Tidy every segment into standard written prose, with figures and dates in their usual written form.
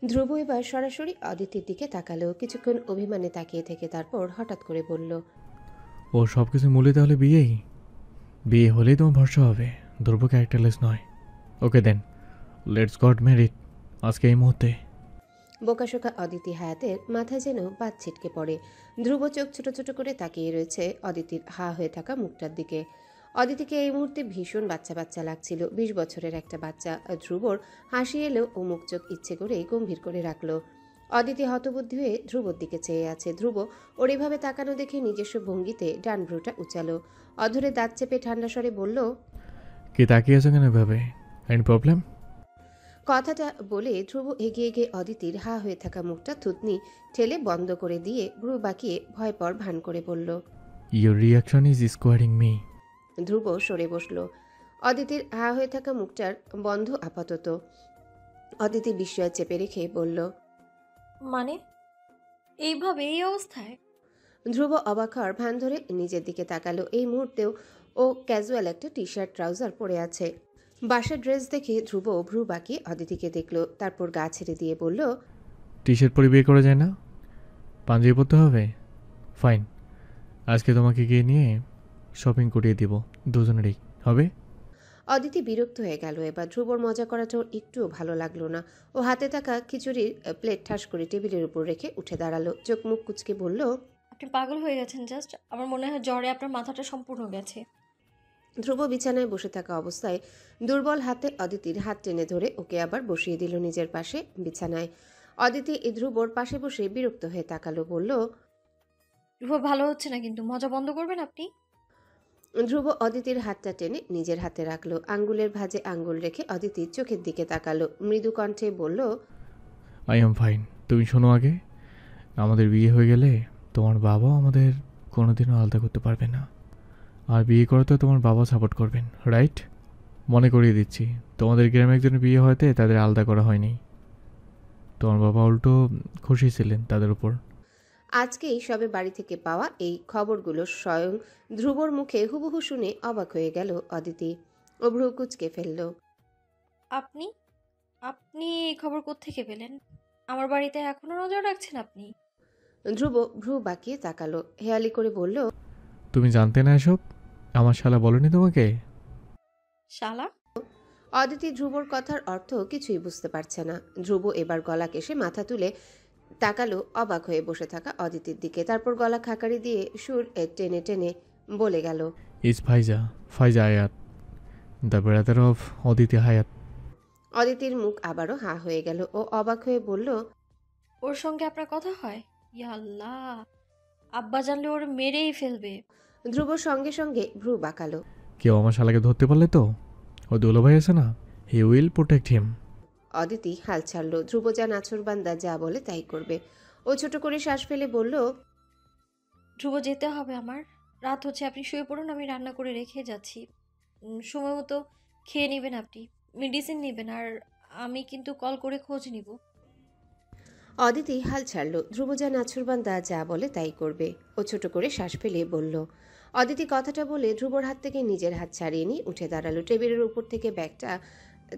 ধ্রুব এবার সরাসরি অদিতির দিকে তাকালো, কিছুক্ষণ অভিমানে তাকিয়ে থেকে তারপর হঠাৎ করে বলল, ও সব কিছু মূলে তাহলে বিয়েই? বিয়ে হলেই তোমার ভরসা হবে, ধ্রুব ক্যারেক্টারলেস নয়। ওকে দেন, লেটস গট ম্যারিড আজকে এই মুহূর্তে। বোকাশোকা অদিতি হায়াতের মাথায় যেন বাদ ছিটকে পড়ে। ধ্রুব চোখ ছোট ছোট করে তাকিয়ে রয়েছে অদিতির হা হয়ে থাকা মুখটার দিকে। অদিতিকে এই মুহূর্তে ভীষণ বাচ্চা বাচ্চা লাগছিল, 20 বছরের একটা বাচ্চা। ধ্রুবর হাসি এলেও ও মুখ চোখ ইচ্ছে করে গম্ভীর করে রাখলো। অদিতি হতবুদ্ধি হয়ে ধ্রুবর দিকে চেয়ে আছে। ধ্রুব ওর এভাবে তাকানো দেখে নিজস্ব ভঙ্গিতে ডান ভ্রুটা উচালো। অধরে দাঁত চেপে ঠান্ডা স্বরে বলল, কি তাকিয়ে আছো কেন এভাবে? Any problem? কথাটা বলে ধ্রুব এগিয়ে গিয়ে অদিতির হা হয়ে থাকা মুখটা থুতনি ঠেলে বন্ধ করে দিয়ে ভ্রু বাঁকিয়ে ভয়পর ভান করে বলল। Your reaction is scaring me. Dhruv সরে বসল। অদিতির হা হয়ে থাকা মুখটার বন্ধ আপাতত। অদিতি বিস্ময় চেপে রেখে বলল, মানে এইভাবে এই অবস্থায়? ধ্রুব অবাক হওয়ার ভান ধরে নিজের দিকে তাকালো। এই মুহূর্তেও ও ক্যাজুয়াল একটা টি শার্ট ট্রাউজার পরে আছে। বাসার ড্রেস দেখে ধ্রুব ভ্রু বাঁকিয়ে অদিতিকে দেখলো, তারপর গা ছেড়ে দিয়ে বলল, টি শার্ট পরে বিয়ে করা যায় না? পাঞ্জাবি পরতে হবে? ফাইন, আজকে তোমাকে গিয়ে নিয়ে শপিং করিয়ে দিব, দুজনেরই হবে। অদিতি বিরক্ত হয়ে গেল। এবার ধ্রুবর মজা করাটা ওর একটুও ভালো লাগলো না। ও হাতে থাকা খিচুড়ির প্লেট ঠাস করে টেবিলের উপর রেখে উঠে দাঁড়ালো। চোখ মুখ কুচকে বলল, আপনি পাগল হয়ে গেছেন জাস্ট। আমার মনে হয় জ্বরে আপনার মাথাটা সম্পূর্ণ গেছে। ধ্রুব বিছানায় বসে থাকা অবস্থায় দুর্বল হাতে অদিতির হাত টেনে ধরে ওকে আবার বসিয়ে দিল নিজের পাশে বিছানায়। অদিতি ধ্রুবর পাশে বসে বিরক্ত হয়ে তাকালো, বলল, রূপ ভালো হচ্ছে না, কিন্তু মজা বন্ধ করবেন আপনি। ধ্রুব অদিতির হাতটা টেনে নিজের হাতে রাখলো। আঙ্গুলের ভাঁজে আঙ্গুল রেখে অদিতির চোখের দিকে তাকালো, মৃদু কণ্ঠে বলল, আই এম ফাইন। তুমি শোনো, আগে আমাদের বিয়ে হয়ে গেলে তোমার বাবাও আমাদের কোনোদিনও আলাদা করতে পারবে না। আর বিয়ে করাতে তোমার বাবা সাপোর্ট করবেন, রাইট? মনে করিয়ে দিচ্ছি, তোমাদের গ্রামে একজনের বিয়ে হয়তে তাদের আলাদা করা হয়নি। তোমার বাবা উল্টো খুশি ছিলেন তাদের উপর। আজকেই সবে বাড়ি থেকে পাওয়া এই খবরগুলো স্বয়ং ধ্রুবর মুখে হুবহু শুনে অবাক হয়ে গেল অদিতি। ও ভ্রু কুচকে ফেলল। আপনি আপনি এই খবর কোত্থেকে পেলেন? আমার বাড়িতে এখনো নজর রাখছেন আপনি? ধ্রুব ভ্রু বাঁকিয়ে তাকালো, হেয়ালি করে বলল, তুমি জানতে না এসব? আমার শালা বলেনি তোমাকে? শালা? অদিতি ধ্রুবর কথার অর্থ কিছুই বুঝতে পারছে না। ধ্রুব এবার গলা কেশে মাথা তুলে তাকালো অবাক হয়ে বসে থাকা অদিতির দিকে। তারপর গলা খাকারি দিয়ে সুর টেনে টেনে বলে গেল, ইজ ফাইজা, ফাইজা আয়াত, দ্য ব্রাদার অফ অদিতি হায়াত। অদিতির মুখ আবারও হাঁ হয়ে গেল। ও অবাক হয়ে বলল, ওর সঙ্গে আপনার কথা হয়? ইয়া আল্লাহ, আব্বা জানলে ওর মেরেই ফেলবে। ধ্রুব সঙ্গে সঙ্গে ভ্রু বাঁকালো। কেউ আমার শালাকে ধরতে পারলে তো, ও দুলোভাই আছে না, হি উইল প্রোটেক্ট হিম। অদিতি হাল ছাড়ল। ধ্রুব যা নাছরবান্দা, যা বলে তাই করবে। ও ছোট করে শ্বাস ফেলে বলল, ধ্রুব যেতে হবে আমার। রাত হচ্ছে, আপনি শুয়ে পড়ুন, আমি রান্না করে রেখে যাচ্ছি। সময় মতো খেয়ে নেবেন আপনি, মেডিসিন নেবেন, আর আমি কিন্তু কল করে খোঁজ নিব। অদিতি হাল ছাড়ল। ধ্রুব যা নাছরবান্দা, যা বলে তাই করবে। ও ছোট করে শ্বাস ফেলে বলল। অদিতি কথাটা বলে ধ্রুবর হাত থেকে নিজের হাত ছাড়িয়ে নিয়ে উঠে দাঁড়ালো। টেবিলের উপর থেকে ব্যাগটা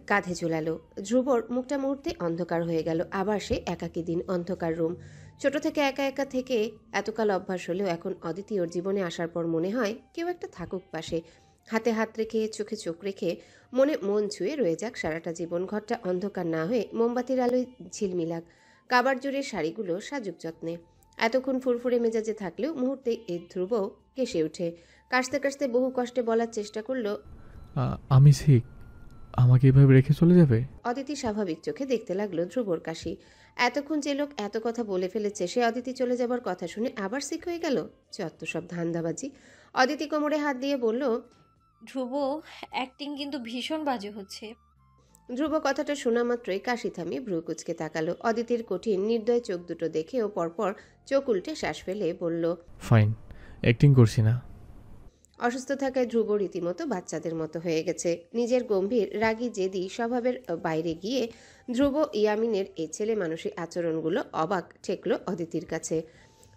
কাঁধে ঝুলালো। ধ্রুবর মুখটা মুহূর্তে অন্ধকার হয়ে গেল। আবার সে একাকী দিন, অন্ধকার রুম। ছোট থেকে একা একা থেকে এতকাল অভ্যাস হলেও এখন অদিতি ওর জীবনে আসার পর মনে হয় কেউ একটা থাকুক পাশে, হাতে হাত রেখে চোখে চোখ রেখে মনে মন ছুঁয়ে রয়ে যাক সারাটা জীবন। ঘরটা অন্ধকার না হয়ে মোমবাতির আলোয় ঝিলমিলাক। কাবার জোরের শাড়িগুলো সাজুক যত্নে। এতক্ষণ ফুরফুরে মেজাজে থাকলেও মুহূর্তে এই ধ্রুব কেসে ওঠে। কাশতে কাশতে বহু কষ্টে বলার চেষ্টা করলো, আমি শিখ, আমাকে এভাবে রেখে চলে যাবে? অদিতি স্বাভাবিক চোখে দেখতে লাগলো ধ্রুবর কাশি। এতক্ষণ যে লোক এত কথা বলে ফেলেছে, সে অদিতি চলে যাবার কথা শুনে আবার শিখ হয়ে গেল। যত সব ধান্দাবাজি। অদিতি কোমরে হাত দিয়ে বলল, ধ্রুব, অ্যাক্টিং কিন্তু ভীষণ বাজে হচ্ছে। ধ্রুব কথাটা শোনা মাত্রই কাশি থামিয়ে ভ্রু কুচকে তাকালো। অদিতির কঠিন নির্দয় চোখ দুটো দেখে ও পরপর চোখ উল্টে শ্বাস ফেলে বলল, ফাইন, অ্যাক্টিং করছি না। অসুস্থ থাকায় ধ্রুব রীতিমতো বাচ্চাদের মতো হয়ে গেছে। নিজের গম্ভীর রাগী জেদি স্বভাবের বাইরে গিয়ে ধ্রুব ইয়ামিনের এই ছেলে মানুষের আচরণগুলো অবাক ঠেকলো অদিতির কাছে।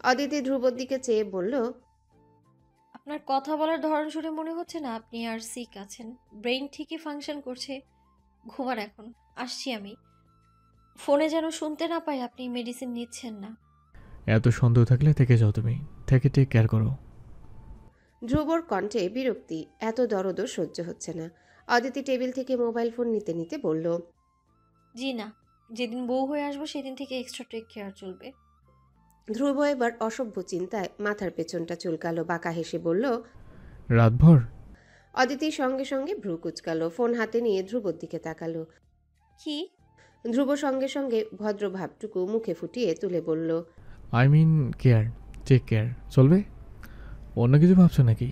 অদিতি ধ্রুবর দিকে চেয়ে বলল, আপনার কথা বলার ধরন শুনে মনে হচ্ছে না আপনি আর সিক আছেন। ব্রেইন ঠিকই ফাংশন করছে। ঘুমান এখন, আসছি আমি। ফোনে যেন শুনতে না পাই আপনি মেডিসিন নিচ্ছেন না। এত সন্দেহ থাকলে থেকে যাও তুমি, থেকে টেক কেয়ার করো। ধ্রুবর কণ্ঠে বিরক্তি, এত দরদও সহ্য হচ্ছে না। অদিতি টেবিল থেকে মোবাইল ফোন নিতে নিতে বলল, জি না, যেদিন বউ হয়ে আসবো সেদিন থেকে এক্সট্রা টেক কেয়ার চলবে। ধ্রুব এবার অসভ্য চিন্তায় মাথার পেছনটা চুলকালো, বাঁকা হেসে বলল। রাতভর? অদিতি সঙ্গে সঙ্গে ভ্রু কুচকালো, ফোন হাতে নিয়ে ধ্রুবর দিকে তাকালো। কি? ধ্রুব সঙ্গে সঙ্গে ভদ্র ভাবটুকু মুখে ফুটিয়ে তুলে বলল, I mean care, take care চলবে? অন্য কিছু ভাবছো নাকি?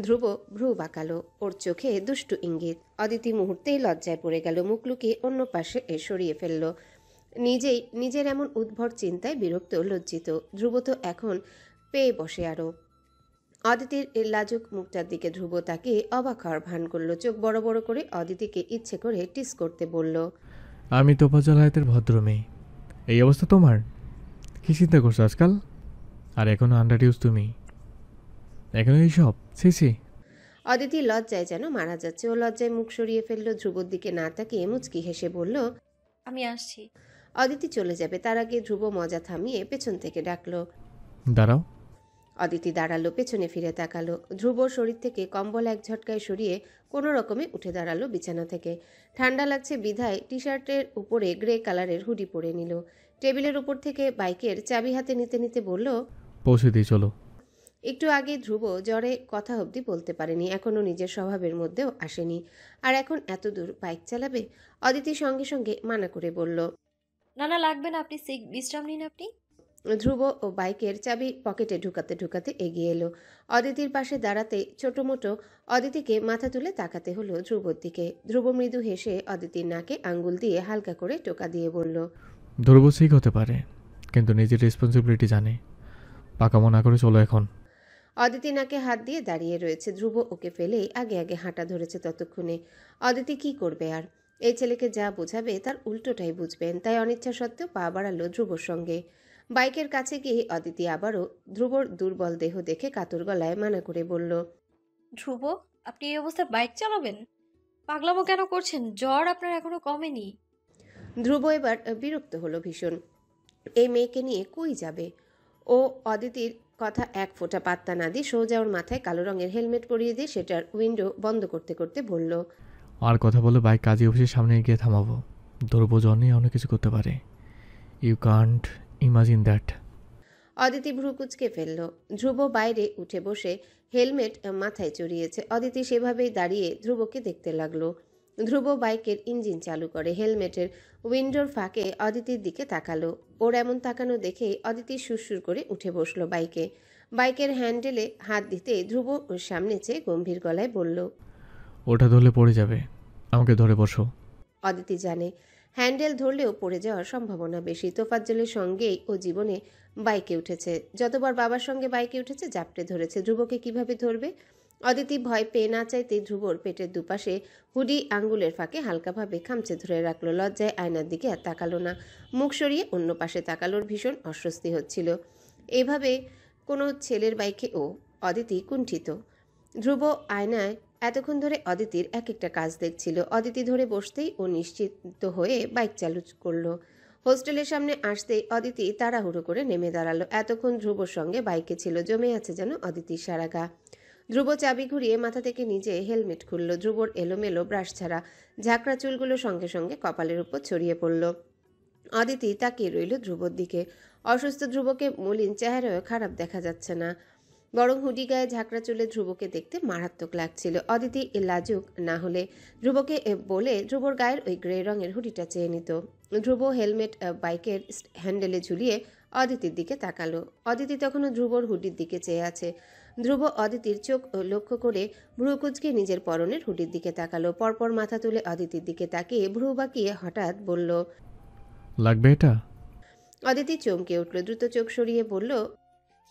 ধ্রুব ভ্রু বাঁকালো, ওর চোখে দুষ্টু ইঙ্গিত। অদিতি মুহূর্তেই লজ্জায় পড়ে গেল, মুখ লুকিয়ে অন্য পাশে সরিয়ে ফেলল। নিজেই নিজের এমন উদ্ভট চিন্তায় বিরক্ত, লজ্জিত। ধ্রুব তো এখন পেয়ে বসে আরো। অদিতির এই লাজুক মুখটার দিকে ধ্রুব তাকিয়ে অবাক হওয়ার ভান করল, চোখ বড় বড় করে অদিতিকে ইচ্ছে করে টিস করতে বলল, আমি তোফাজ্জল হায়াতের ভদ্র মেয়ে, এই অবস্থা তোমার? কি চিন্তা করছো আজকাল? আর এখনো আন্ডার ইউজ তুমি, এখনো এইসব? C C. অদিতি লজ্জায় যেন মারা যাচ্ছে। ও লজ্জায় মুখ সরিয়ে ফেলল, ধ্রুবর দিকে না তাকিয়ে মুচকি হেসে বলল, আমি আসছি। অদিতি চলে যাবে তার আগে ধ্রুব মজা থামিয়ে পেছন থেকে ডাকলো। দাঁড়াও। অদিতি দাঁড়ালো, পেছনে ফিরে তাকালো। ধ্রুবর শরীর থেকে কম্বল এক ঝটকায় সরিয়ে কোনো রকমে উঠে দাঁড়ালো বিছানা থেকে। ঠান্ডা লাগছে বিধায় টি শার্টের উপরে গ্রে কালারের হুডি পরে নিল। টেবিলের উপর থেকে বাইকের চাবি হাতে নিতে নিতে বলল, পৌঁছে দিই চলো। একটু আগে ধ্রুব জ্বরে কথা অবধি বলতে পারেনি, এখনও নিজের স্বভাবের মধ্যেও আসেনি। আর এখন এত দূর বাইক চালাবে? অদিতি সঙ্গে সঙ্গে মানা করে বলল। না না, লাগবে না, আপনি বিশ্রাম নিন আপনি। ধ্রুব ও বাইকের চাবি পকেটে ঢুকাতে ঢুকাতে এগিয়ে এলো। অদিতির পাশে দাঁড়াতে ছোট মোটো অদিতিকে মাথা তুলে তাকাতে হলো ধ্রুবর দিকে। ধ্রুব মৃদু হেসে অদিতির নাকে আঙ্গুল দিয়ে হালকা করে টোকা দিয়ে বলল, ধ্রুব ঠিক হতে পারে, কিন্তু নিজের রেসপন্সিবিলিটি জানে। পাকামো না করে চলো এখন। অদিতি নাকে হাত দিয়ে দাঁড়িয়ে রয়েছে। ধ্রুব ওকে ফেলেই আগে আগে হাঁটা ধরেছে ততক্ষণে। অদিতি কি করবে আর? এই ছেলেকে যা বোঝাবে তার উল্টোটাই বুঝবেন, তাই অনিচ্ছা সত্ত্বেও পা বাড়ালো ধ্রুবর সঙ্গে। বাইকের কাছে গিয়ে অদিতি আবারও ধ্রুবর দুর্বল দেহ দেখে কাতর গলায় মানা করে বলল, ধ্রুব, আপনি এই অবস্থায় বাইক চালাবেন? পাগলামো কেন করছেন? জ্বর আপনার এখনো কমেনি। ধ্রুব এবার বিরক্ত হলো ভীষণ। এই মেয়েকে নিয়ে কই যাবে ও? অদিতির কথা এক ফোঁটা পাত্তা না দিয়ে সোজা ওর মাথায় কালো রঙের হেলমেট পরিয়ে দিয়ে সেটার উইন্ডো বন্ধ করতে করতে বলল, আর কথা বলে বাইক কাজী অফিসের সামনে গিয়ে থামাবো। ধ্রুব জ্বর নিয়ে অনেক কিছু করতে পারে। You can't imagine that. Aditi ভ্রু কুচকে ফেলল। ধ্রুব বাইরে উঠে বসে হেলমেট মাথায় চড়িয়েছে। অদিতি সেভাবেই দাঁড়িয়ে ধ্রুবকে দেখতে লাগলো। ধ্রুব বাইকের ইঞ্জিন চালু করে হেলমেটের উইন্ডোর ফাঁকে অদিতির দিকে তাকালো। ওর এমন তাকানো দেখে অদিতি সুরসুর করে উঠে বসলো বাইকে। বাইকের হ্যান্ডেলে হাত দিতে ধ্রুব ওর সামনে চেয়ে গম্ভীর গলায় বলল, ওটা ধরলে পড়ে যাবে, আমাকে ধরে বসো। অদিতি জানে হ্যান্ডেল ধরলেও পড়ে যাওয়ার সম্ভাবনা বেশি। তোফাজ্জলের সঙ্গেই ও জীবনে বাইকে উঠেছে, যতবার বাবার সঙ্গে বাইকে উঠেছে জাপটে ধরেছে। ধ্রুবকে কিভাবে ধরবে? অদিতি ভয় পেয়ে না চাইতে ধ্রুবর পেটের দুপাশে হুডি আঙ্গুলের ফাঁকে হালকাভাবে খামচে ধরে রাখলো। লজ্জায় আয়নার দিকে আর তাকালো না, মুখ সরিয়ে অন্য পাশে তাকালোর ভীষণ অস্বস্তি হচ্ছিল। এভাবে কোনো ছেলের বাইকে ও অদিতি কুণ্ঠিত। ধ্রুব আয়নায় এতক্ষণ ধরে অদিতির এক একটা কাজ দেখছিল। অদিতি ধরে বসতেই ও নিশ্চিত হয়ে বাইক চালু করলো। হোস্টেলের সামনে আসতেই অদিতি তাড়াহুড়ো করে নেমে দাঁড়ালো। এতক্ষণ ধ্রুবর সঙ্গে বাইকে ছিল, জমে আছে যেন অদিতির সারা গা। ধ্রুব চাবি ঘুরিয়ে মাথা থেকে নিজে হেলমেট খুলল। ধ্রুবর এলোমেলো ব্রাশ ছাড়া ঝাঁকড়া চুলগুলো সঙ্গে সঙ্গে কপালের উপর ছড়িয়ে পড়ল। অদিতি তাকিয়ে রইল ধ্রুবর দিকে। অসুস্থ ধ্রুবকে মলিন চেহারাও খারাপ দেখা যাচ্ছে না, বরং হুডি গায়ে ঝাঁকড়া চুলে ধ্রুবকে দেখতে মারাত্মক লাগছিল। অদিতি লাজুক না হলে ধ্রুবকে বলে ধ্রুবর গায়ের ওই গ্রে রঙের হুডিটা চেয়ে নিত। ধ্রুব হেলমেট বাইকের হ্যান্ডেলে ঝুলিয়ে অদিতির দিকে তাকালো। অদিতি তখনও ধ্রুবর হুডির দিকে চেয়ে আছে। ধ্রুব অদিতির চোখ লক্ষ্য করে ভ্রু কুঁচকে নিজের পরনের হুডির দিকে তাকালো। পরপর মাথা তুলে অদিতির দিকে তাকিয়ে ভ্রু বাঁকিয়ে হঠাৎ বলল, লাগবে এটা? অদিতি চমকে উঠল, দ্রুত চোখ সরিয়ে বলল,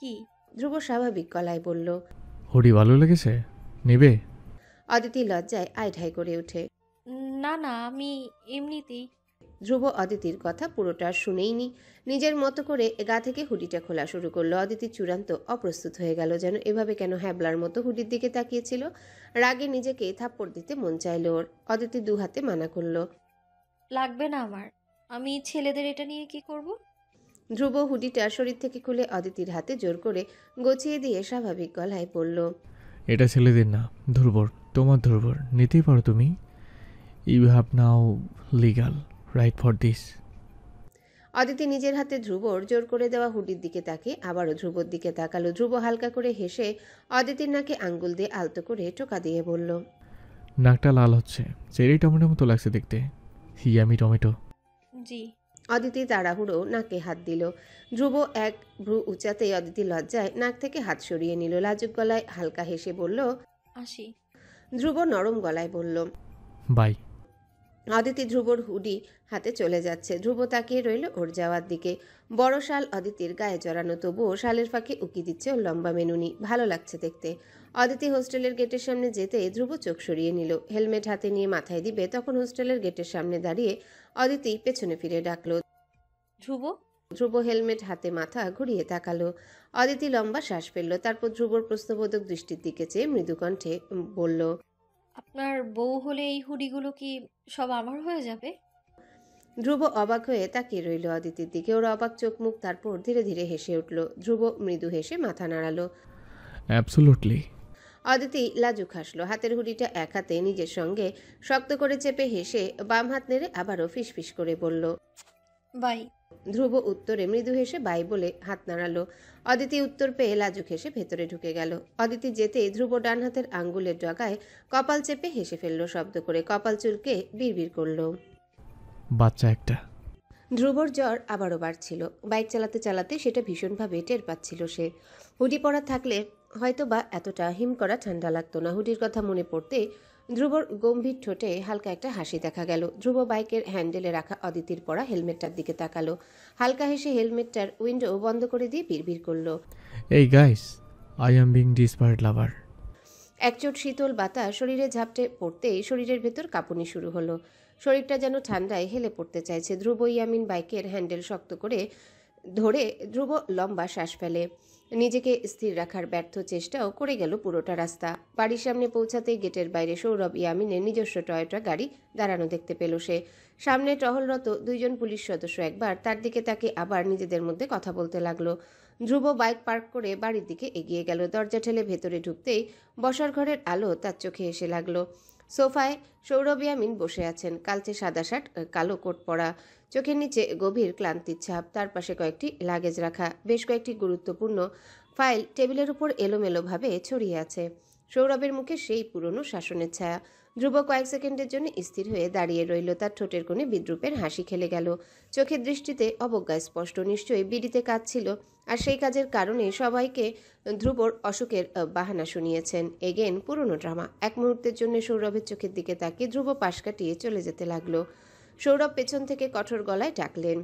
কি? ধ্রুব স্বাভাবিক গলায় বলল, হুডি ভালো লেগেছে, নেবে? অদিতি লজ্জায় আইঢাই করে ওঠে। না না, আমি এমনিতেই। ধ্রুব অদিতির কথা পুরোটা শুনেইনি, নিজের মতো করে গা থেকে হুডিটা খোলা শুরু করলো। অদিতি চূড়ান্ত অপ্রস্তুত হয়ে গেল, যেন এভাবে কেন হ্যাবলার মতো হুডির দিকে তাকিয়েছিল। রাগে নিজেকে থাপ্পড় দিতে মন চাইল ওর। অদিতি দু হাতে মানা করলো, লাগবে না আমার। আমি ছেলেদের এটা নিয়ে কি করব? ধ্রুব হুডিটা শরীর থেকে খুলে অদিতির হাতে জোর করে গছিয়ে দিয়ে স্বাভাবিক গলায় বলল, এটা ছেলেদের না, ধ্রুবর, তোমার ধ্রুবর, নিতেই পারো তুমি। You have now legal right for this. Aditi নিজের হাতে ধ্রুবর জোর করে দেওয়া হুডির দিকে তাকিয়ে আবারও ধ্রুবর দিকে তাকালো। ধ্রুব হালকা করে হেসে অদিতির নাকে আঙ্গুল দিয়ে আলতো করে টোকা দিয়ে বলল, নাকটা লাল হচ্ছে, চেরি টমেটোর মতো লাগছে দেখতে। Yummy tomato. জি। অদিতি তাড়াহুড়ো নাকে হাত দিল। ধ্রুব এক ভ্রু উঁচাতেই অদিতি লজ্জায় নাক থেকে হাত সরিয়ে নিল। লাজুক গলায় হালকা হেসে বলল, আসি। ধ্রুব নরম গলায় বলল। বাই। অদিতি ধ্রুবর হুডি হাতে চলে যাচ্ছে। ধ্রুব তাকিয়ে রইল ওর যাওয়ার দিকে। বড় শাল অদিতির গায়ে জড়ানো, তবুও শালের ফাঁকে উকি দিচ্ছে ওর লম্বা মেনুনি। ভালো লাগছে দেখতে। অদিতি হোস্টেলের গেটের সামনে যেতে ধ্রুব চোখ সরিয়ে নিল। হেলমেট হাতে নিয়ে মাথায় দিবে, তখন হোস্টেলের গেটের সামনে দাঁড়িয়ে অদিতি পেছনে ফিরে ডাকলো, ধ্রুব। ধ্রুব হেলমেট হাতে মাথা ঘুরিয়ে তাকালো। অদিতি লম্বা শ্বাস ফেলল, তারপর ধ্রুবর প্রশ্নবোধক দৃষ্টির দিকে চেয়ে মৃদু কণ্ঠে বলল, আপনার বউ হলে এই হুডিগুলো কি সব আমার হয়ে যাবে? ধ্রুব অবাক হয়ে তাকিয়ে রইল অদিতির দিকে। ওর অবাক চোখ মুখ, তারপর ধীরে ধীরে হেসে উঠল। ধ্রুব মৃদু হেসে মাথা নাড়ালো। অ্যাবসোলুটলি। অদিতি লাজুক হাসলো। হাতের হুডিটা এক হাতে নিজের সঙ্গে শক্ত করে চেপে হেসে বাম হাত নেড়ে আবারও ফিসফিস করে বলল, বাই। ধ্রুব উত্তরে মৃদু হেসে বাই বলে হাত নাড়ালো। অদিতি উত্তর পেয়ে লাজুক হেসে ভেতরে ঢুকে গেল। অদিতি যেতে ধ্রুব ডান হাতের আঙ্গুলের ডগায় কপাল চেপে হেসে ফেলল শব্দ করে। কপাল চুলকে বিড়বিড় করলো। বাচ্চা একটা। ধ্রুবর জ্বর আবারও বাড়ছিল। বাইক চালাতে চালাতে সেটা ভীষণভাবে টের পাচ্ছিল সে। হুডি পরা থাকলে হয়তো বা এতটা হিম করা ঠান্ডা লাগতো না। হুডির কথা মনে পড়তে ধ্রুবর গম্ভীর ঠোঁটে হালকা একটা হাসি দেখা গেল। ধ্রুব বাইকের হ্যান্ডেলে রাখা অদিতির পরা হেলমেটটার দিকে তাকালো। হালকা হেসে হেলমেটটার উইন্ডো বন্ধ করে দিয়ে বিড়বিড় করলো, এই গাইস, আই অ্যাম বিং ডিসপায়ার্ড লাভার। একচোট শীতল বাতাস শরীরে ঝাপটে পড়তেই শরীরের ভেতর কাঁপুনি শুরু হলো। শরীরটা যেন ঠান্ডায় হেলে পড়তে চাইছে। ধ্রুব ইয়ামিন বাইকের হ্যান্ডেল শক্ত করে ধরে ধ্রুব লম্বা শ্বাস ফেলে। নিজেকে স্থির রাখার ব্যর্থ চেষ্টাও করে গেল পুরোটা রাস্তা। বাড়ির সামনে পৌঁছাতেই গেটের বাইরে সৌরভ ইয়ামিনের নিজস্ব টয়োটা গাড়ি দাঁড়ানো দেখতে পেল সে। সামনে টহলরত দুইজন পুলিশ সদস্য একবার তার দিকে তাকে আবার নিজেদের মধ্যে কথা বলতে লাগলো। ধ্রুব বাইক পার্ক করে বাড়ির দিকে এগিয়ে গেল। দরজা ঠেলে ভেতরে ঢুকতেই বসার ঘরের আলো তার চোখে এসে লাগলো। সোফায় সৌরভ ইয়ামিন বসে আছেন, কালচে সাদা শার্ট, কালো কোট পরা, চোখের নিচে গভীর ক্লান্তির ছাপ। তার পাশে কয়েকটি লাগেজ রাখা, বেশ কয়েকটি গুরুত্বপূর্ণ ফাইল টেবিলের উপর এলোমেলোভাবে ছড়িয়ে আছে। সৌরভের মুখে সেই পুরনো শাসনের ছায়া। ধ্রুব কয়েক সেকেন্ডের জন্য স্থির হয়ে দাঁড়িয়ে রইল। তার ঠোঁটের কোণে বিদ্রুপের হাসি খেলে গেল। চোখের দৃষ্টিতে অবজ্ঞা স্পষ্ট। নিশ্চয়ই বিড়িতে কাজ ছিল, আর সেই কাজের কারণে সবাইকে ধ্রুবর অসুখের বাহানা শুনিয়েছেন। এগেন পুরনো ড্রামা। এক মুহূর্তের জন্য সৌরভের চোখের দিকে তাকিয়ে ধ্রুব পাশ কাটিয়ে চলে যেতে লাগলো। সৌরভ পেছন থেকে কঠোর গলায় ডাকলেন,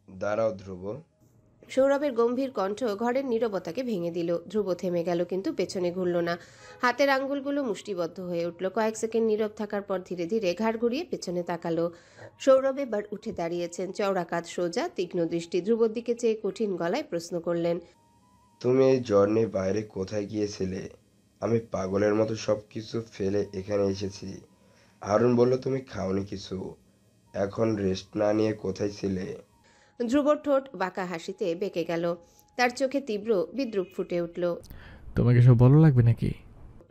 দাঁড়াও ধ্রুব। সৌরভের গম্ভীর কণ্ঠ ঘরের নীরবতাকে ভেঙে দিল। ধ্রুব থেমে গেল, কিন্তু পেছনে ঘুরল না। হাতের আঙ্গুলগুলো মুষ্টিবদ্ধ হয়ে উঠল। কয়েক সেকেন্ড নীরব থাকার পর ধীরে ধীরে ঘাড় ঘুরিয়ে পেছনে তাকালো। সৌরভ এবার উঠে দাঁড়িয়েছেন, চওড়া কাঁধ, সোজা তীক্ষ্ণ দৃষ্টি। ধ্রুবর দিকে চেয়ে কঠিন গলায় প্রশ্ন করলেন, তুমি এই জ্বর নিয়ে বাইরে কোথায় গিয়েছিলে? আমি পাগলের মতো সব কিছু ফেলে এখানে এসেছি। হারুন বলল তুমি খাওনি কিছু, এখন রেস্ট না নিয়ে কোথায় ছিলে? ধ্রুবর ঠোঁট বাঁকা হাসিতে বেঁকে গেল। তার চোখে তীব্র বিদ্রুপ ফুটে উঠল। তোমাকে সব ভালো লাগবে নাকি?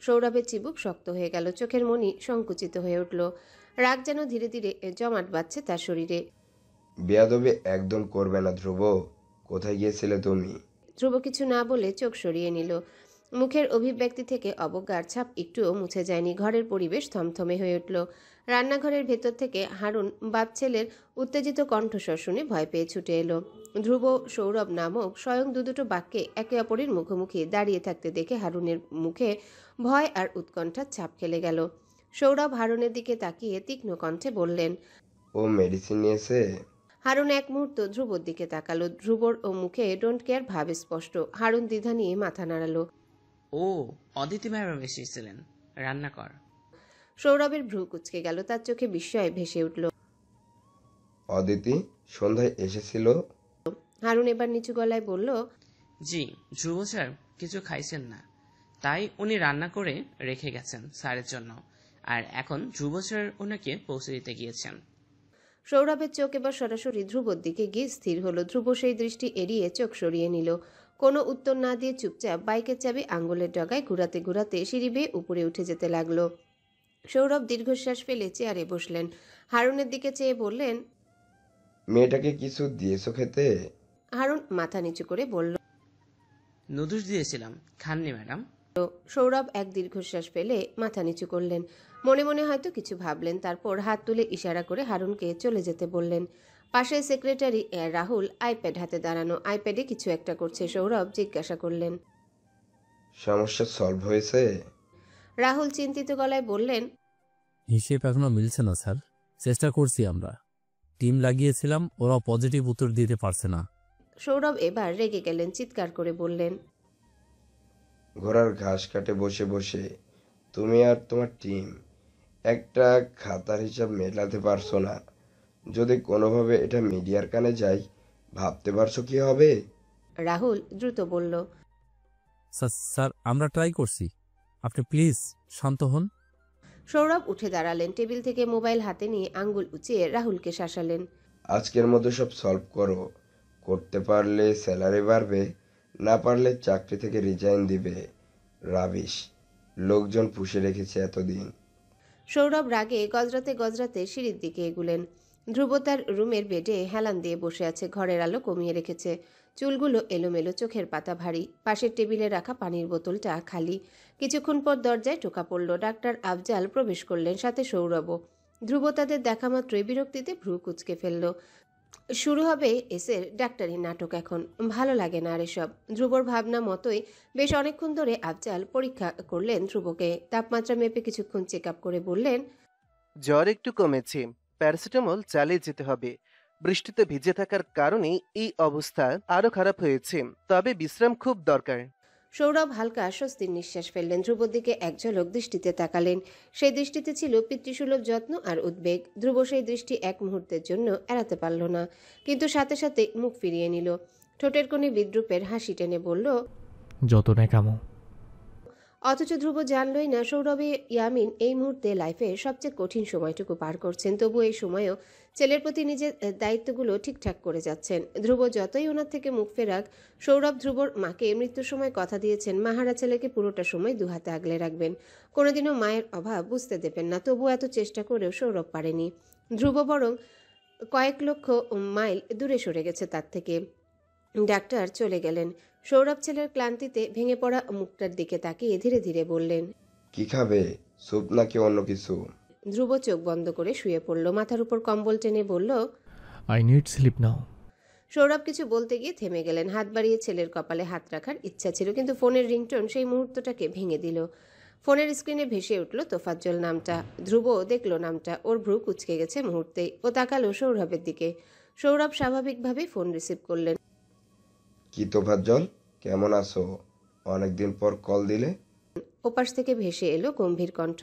সৌরভের চিবুক শক্ত হয়ে গেল, চোখের মনি সংকুচিত হয়ে উঠল। রাগ যেন ধীরে ধীরে জমাট বাঁধছে তার শরীরে। বেয়াদবি একদম করবে না ধ্রুব। কোথায় গিয়েছিলে তুমি? ধ্রুব কিছু না বলে চোখ সরিয়ে নিল। মুখের অভিব্যক্তি থেকে অবজ্ঞার ছাপ একটুও মুছে যায়নি। ঘরের পরিবেশ থমথমে হয়ে উঠল। রান্নাঘরের ভেতর থেকে হারুন বাপ ছেলের উত্তেজিত কণ্ঠস্বর শুনে ভয় পেয়ে ছুটে এলো। ধ্রুব সৌরভ নামক স্বয়ং দুটো বাক্যে একে অপরের মুখোমুখি দাঁড়িয়ে থাকতে দেখে হারুনের মুখে ভয় আর উৎকণ্ঠার ছাপ খেলে গেল। সৌরভ হারুনের দিকে তাকিয়ে তীক্ষ্ণ কণ্ঠে বললেন, ও মেডিসিন নিয়েছে? হারুন এক মুহূর্ত ধ্রুবর দিকে তাকালো। ধ্রুবর ও মুখে ডোন্ট কেয়ার ভাব স্পষ্ট। হারুন দ্বিধা নিয়ে মাথা নাড়ালো। ও, অদিতি ম্যাডাম এসেছিলেন, রান্না কর। সৌরভের ভ্রু কুঁচকে গেল, তার চোখে বিস্ময় ভেসে উঠল। অদিতি সন্ধ্যায় এসেছিল? হারুন এবার নিচু গলায় বলল, জি, ধ্রুব স্যার কিছু খাইছেন না, তাই উনি রান্না করে রেখে গেছেন স্যারের জন্য, আর এখন ধ্রুব স্যার ওনাকে পৌঁছে দিতে গিয়েছেন। সৌরভের চোখ এবার সরাসরি ধ্রুবর দিকে গিয়ে স্থির হলো। ধ্রুব সেই দৃষ্টি এড়িয়ে চোখ সরিয়ে নিল। কোনো উত্তর না দিয়ে চুপচাপ বাইকের চাবি আঙ্গুলের ডগায় ঘুরাতে ঘুরাতে সিঁড়ি বেয়ে উপরে উঠে যেতে লাগলো। সৌরভ দীর্ঘশ্বাস ফেলে চেয়ারে বসলেন। হারুনের দিকে চেয়ে বললেন, মেয়েটাকে কিছু দিয়েছো খেতে? হারুন মাথা নিচু করে বলল। নুডলস দিয়েছিলাম, খাননি ম্যাডাম। সৌরভ এক দীর্ঘশ্বাস ফেলে মাথা নিচু করলেন। মনে মনে হয়তো কিছু ভাবলেন, তারপর হাত তুলে ইশারা করে হারুনকে চলে যেতে বললেন। পাশে সেক্রেটারি রাহুল আইপ্যাড হাতে দাঁড়ানো, আইপ্যাডে কিছু একটা করছে। সৌরভ জিজ্ঞাসা করলেন, সমস্যা সলভ হয়েছে? রাহুল চিন্তিত গলায় বললেন, হিসেব এখনো মিলছে না স্যার, চেষ্টা করছি আমরা। টিম লাগিয়েছিলাম, ওরা পজিটিভ উত্তর দিতে পারছে না। সৌরভ এবার রেগে গেলেন, চিৎকার করে বললেন, ঘোড়ার ঘাস কাটে বসে বসে তুমি আর তোমার টিম একটা খাতার হিসাব মেলাতে পারছো না। যদি কোনোভাবে এটা মিডিয়ার কানে যায়, ভাবতে পারছো কি হবে? রাহুল দ্রুত বলল। স্যার আমরা ট্রাই করছি, আপনি প্লিজ শান্ত হন। সৌরভ উঠে দাঁড়ালেন, টেবিল থেকে মোবাইল হাতে নিয়ে আঙ্গুল উঁচিয়ে রাহুলকে শাসালেন। আজকের মধ্যে সব সলভ করো। করতে পারলে স্যালারি বাড়বে, না পারলে চাকরি থেকে রিজাইন দিবে। রাবিশ, লোকজন পুষে রেখেছে এতদিন। সৌরভ রাগে গজরাতে গজরাতে সিঁড়ির দিকে এগুলেন। ধ্রুব তার রুমের বেডে হেলান দিয়ে বসে আছে, ঘরের আলো কমিয়ে রেখেছে। চুলগুলো এলোমেলো, চোখের পাতা ভারী। পাশের টেবিলে রাখা পানির বোতলটা খালি। কিছুক্ষণ পর দরজায় টোকা পড়ল। ডাক্তার আফজাল প্রবেশ করলেন, সাথে সৌরভও। ধ্রুব তাদের দেখা মাত্রই বিরক্তিতে ভ্রু কুঁচকে ফেলল। শুরু হবে এসের ডাক্তারি নাটক এখন। ভালো লাগে না আর এসব। ধ্রুবর ভাবনা মতোই বেশ অনেকক্ষণ ধরে আফজাল পরীক্ষা করলেন ধ্রুবকে। তাপমাত্রা মেপে কিছুক্ষণ চেক আপ করে বললেন, জ্বর একটু কমেছে, প্যারাসিটামল চালিয়ে যেতে হবে। বৃষ্টিতে ভিজে থাকার কারণে এই অবস্থা আরো খারাপ হয়েছে, তবে বিশ্রাম খুব দরকার। সৌরভ হালকা স্বস্তির নিঃশ্বাস ফেললেন। ধ্রুবর দিকে এক ঝলক দৃষ্টিতে তাকালেন। সেই দৃষ্টিতে ছিল পিতৃসুলভ যত্ন আর উদ্বেগ। ধ্রুব সেই দৃষ্টি এক মুহূর্তের জন্য এড়াতে পারল না, কিন্তু সাথে সাথে মুখ ফিরিয়ে নিল। ঠোঁটের কোণে বিদ্রুপের হাসি টেনে বলল, যত ন্যাকামো। অথচ ধ্রুব জানলই না সৌরভে ইয়ামিন এই মুহূর্তে লাইফের সবচেয়ে কঠিন সময়টুকু পার করছেন। তবু এই সময়েও ছেলের প্রতি নিজের দায়িত্বগুলো ঠিকঠাক করে যাচ্ছেন। ধ্রুব যতই ওনার থেকে মুখ ফেরাক, সৌরভ ধ্রুবর মাকে মৃত্যুর সময় কথা দিয়েছেন মাহারা ছেলেকে পুরোটা সময় দুহাতে আগলে রাখবেন, কোনোদিনও মায়ের অভাব বুঝতে দেবেন না। তবু এত চেষ্টা করেও সৌরভ পারেনি। ধ্রুব বরং কয়েক লক্ষ মাইল দূরে সরে গেছে তার থেকে। ডাক্তার চলে গেলেন। সৌরভ ছেলের ক্লান্তিতে ভেঙে পড়া মুখটার দিকে তাকিয়ে ধীরে ধীরে বললেন, কি খাবে, স্যুপ নাকি অন্য কিছু? ধ্রুব চোখ বন্ধ করে শুয়ে পড়ল, মাথার উপর কম্বল টেনে বলল, I need sleep now. Sourav কিছু বলতে গিয়ে থেমে গেলেন। হাত বাড়িয়ে ছেলের কপালে হাত রাখার ইচ্ছা ছিল, কিন্তু ফোনের রিংটোন সেই মুহূর্তটাকে ভেঙে দিল। ফোনের স্ক্রিনে ভেসে উঠল তোফাজ্জল নামটা। ধ্রুব দেখল নামটা, ওর ভ্রু কুঁচকে গেছে মুহূর্তেই। ও তাকালো সৌরভের দিকে। সৌরভ স্বাভাবিকভাবেই ফোন রিসিভ করলেন। কি তোফাজ্জল, কেমন আছো? অনেকদিন পর কল দিলে। ওপাশ থেকে ভেসে এলো গম্ভীর কণ্ঠ।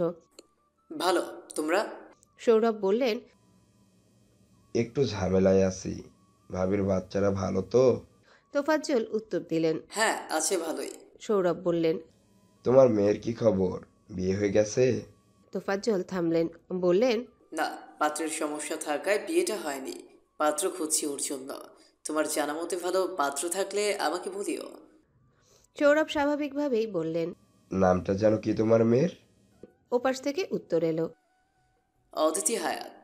ভালো, তোমরা? সৌরভ বললেন, একটু ঝামেলায় আছি। ভাবির বাচ্চারা ভালো তো? তোফাজ্জল উত্তর দিলেন। হ্যাঁ, আছে ভালোই। সৌরভ বললেন, তোমার মেয়ের কি খবর, বিয়ে হয়ে গেছে? তোফাজ্জল থামলেন, বললেন, না, পাত্রের সমস্যা থাকায় বিয়েটা হয়নি। পাত্র খুঁজছি ওর জন্য। তোমার জানা মতে ভালো পাত্র থাকলে আমাকে বলিও। সৌরভ স্বাভাবিকভাবেই বললেন। নামটা যেন কি তোমার মেয়ের? ওপাশ থেকে উত্তর এলো, অদিতি হায়াত।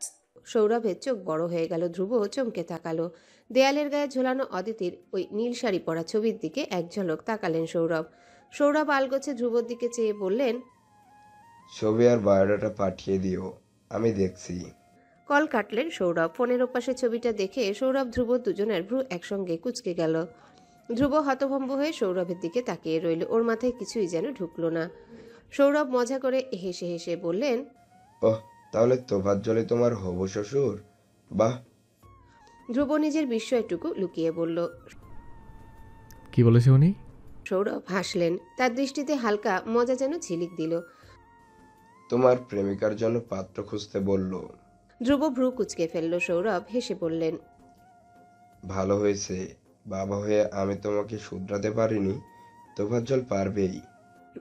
সৌরভের চোখ বড় হয়ে গেল। ধ্রুব চমকে তাকালো। দেয়ালের গায়ে ঝোলানো অদিতির ওই নীল শাড়ি পরা ছবির দিকে এক ঝলক তাকালেন সৌরভ। সৌরভ আলগোছে ধ্রুবর দিকে চেয়ে বললেন, ছবি আর বায়োডাটা পাঠিয়ে দিও, আমি দেখছি। কল কাটলেন সৌরভ। ফোনের ওপাশে ছবিটা দেখে সৌরভ ধ্রুব দুজনের ভ্রু একসঙ্গে কুঁচকে গেল। ধ্রুব হতভম্ব হয়ে সৌরভের দিকে তাকিয়ে রইল। ওর মাথায় কিছুই যেন ঢুকলো না। সৌরভ মজা করে হেসে হেসে বললেন, ওহ, তাহলে তোফাজ্জলই তোমার হবু শ্বশুর? বাহ। ধ্রুব নিজের বিস্ময়টুকু লুকিয়ে বলল। কি বলেছে উনি? সৌরভ হাসলেন। তার দৃষ্টিতে হালকা মজা যেন ঝিলিক দিল। তোমার প্রেমিকার জন্য পাত্র খুঁজতে বলল। ধ্রুব ভ্রু কুঁচকে ফেলল। সৌরভ হেসে বললেন, ভালো হয়েছে, বাবা হয়ে আমি তোমাকে শুধরাতে পারিনি, তোফাজ্জল পারবেই।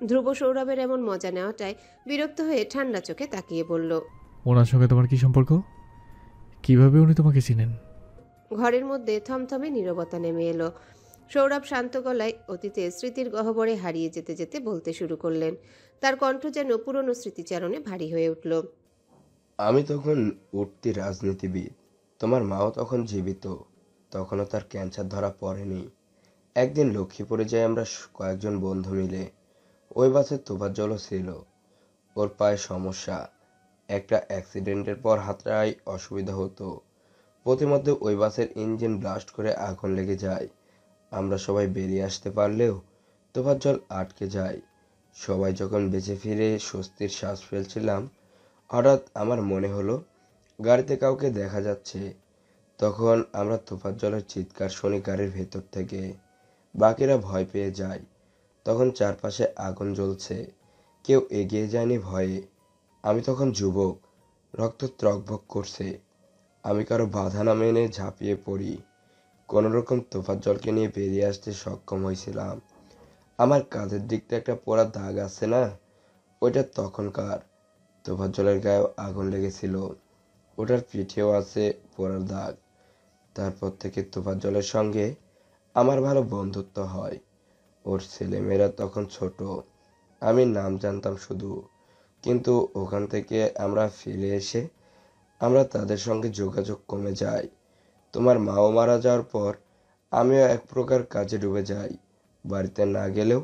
ধ্রুব সৌরভের এমন মজা নেওয়াটায় বিরক্ত হয়ে ঠান্ডা চোখে তাকিয়ে বলল, ওনার সঙ্গে তোমার কি সম্পর্ক? কিভাবে উনি তোমাকে চিনেন? ঘরের মধ্যে থমথমে নীরবতা নেমে এলো। সৌরভ শান্ত গলায় অতীতে স্মৃতির গহ্বরে হারিয়ে যেতে যেতে বলতে শুরু করলেন। তার কণ্ঠ যেন পুরনো স্মৃতিচারণে ভারী হয়ে উঠল। আমি তখন উঠতি রাজনীতিবিদ। তোমার মাও তখন জীবিত। তখনও তার ক্যান্সার ধরা পড়েনি। একদিন লক্ষ্মীপুরে যাই আমরা কয়েকজন বন্ধু মিলে। ওই বাসে তোফাজ্জলও ছিল। ওর পায়ে সমস্যা। একটা অ্যাক্সিডেন্টের পর হাঁটায় অসুবিধা হতো। প্রতিমধ্যে ওই বাসের ইঞ্জিন ব্লাস্ট করে আগুন লেগে যায়। আমরা সবাই বেরিয়ে আসতে পারলেও তোফাজ্জল আটকে যায়। সবাই যখন বেঁচে ফিরে স্বস্তির শ্বাস ফেলছিলাম, হঠাৎ আমার মনে হলো গাড়িতে কাউকে দেখা যাচ্ছে। তখন আমরা তোফাজ্জলের চিৎকার শুনি গাড়ির ভেতর থেকে। বাকিরা ভয় পেয়ে যায়। তখন চারপাশে আগুন জ্বলছে। কেউ এগিয়ে যায়নি ভয়ে। আমি তখন যুবক, রক্ত ত্রকবক করছে। আমি কারো বাধা না মেনে ঝাঁপিয়ে পড়ি। কোনোরকম তোফাজ্জলকে নিয়ে বেরিয়ে আসতে সক্ষম হয়েছিলাম। আমার কাঁধের দিকটা একটা পোড়া দাগ আছে না, ওইটা তখনকার। তোফাজ্জলের গায়েও আগুন লেগেছিল। ওটার পিঠেও আছে পোড়ার দাগ। তারপর থেকে তোফাজ্জলের সঙ্গে আমার ভালো বন্ধুত্ব হয়। ওর ছেলেমেয়েরা তখন ছোট। আমি নাম জানতাম শুধু। কিন্তু ওখান থেকে আমরা ফিরে এসে আমরা তাদের সঙ্গে যোগাযোগ কমে যায়। তোমার মাও মারা যাওয়ার পর আমিও এক প্রকার কাজে ডুবে যাই। বাড়িতে না গেলেও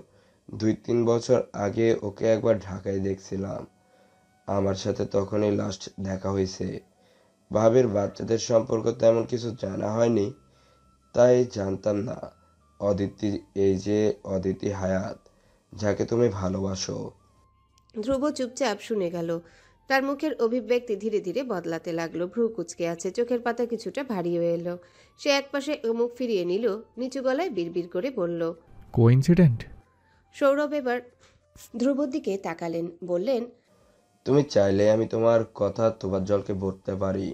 2-3 বছর আগে ওকে একবার ঢাকায় দেখছিলাম। আমার সাথে তখনই লাস্ট দেখা হয়েছে। ভাবির বাচ্চাদের সম্পর্ক তেমন কিছু জানা হয়নি, তাই জানতাম না অদিতি, এই যে অদিতি হায়াত, যাকে তুমি ভালোবাসো। ধ্রুব চুপচাপ শুনে গেল। তার মুখের অভিব্যক্তি ধীরে ধীরে বদলাতে লাগলো। ভ্রু কুঁচকে আছে, চোখের পাতা কিছুটা ভারী হয়ে এলো। সে একপাশে মুখ ফিরিয়ে নিল, নিচু গলায় বিড়বিড় করে বলল। কোইন্সিডেন্ট? সৌরভ এবার ধ্রুবর দিকে তাকালেন, বললেন, তুমি চাইলে আমি তোমার কথা তোফাজ্জলকে বলতে পারি।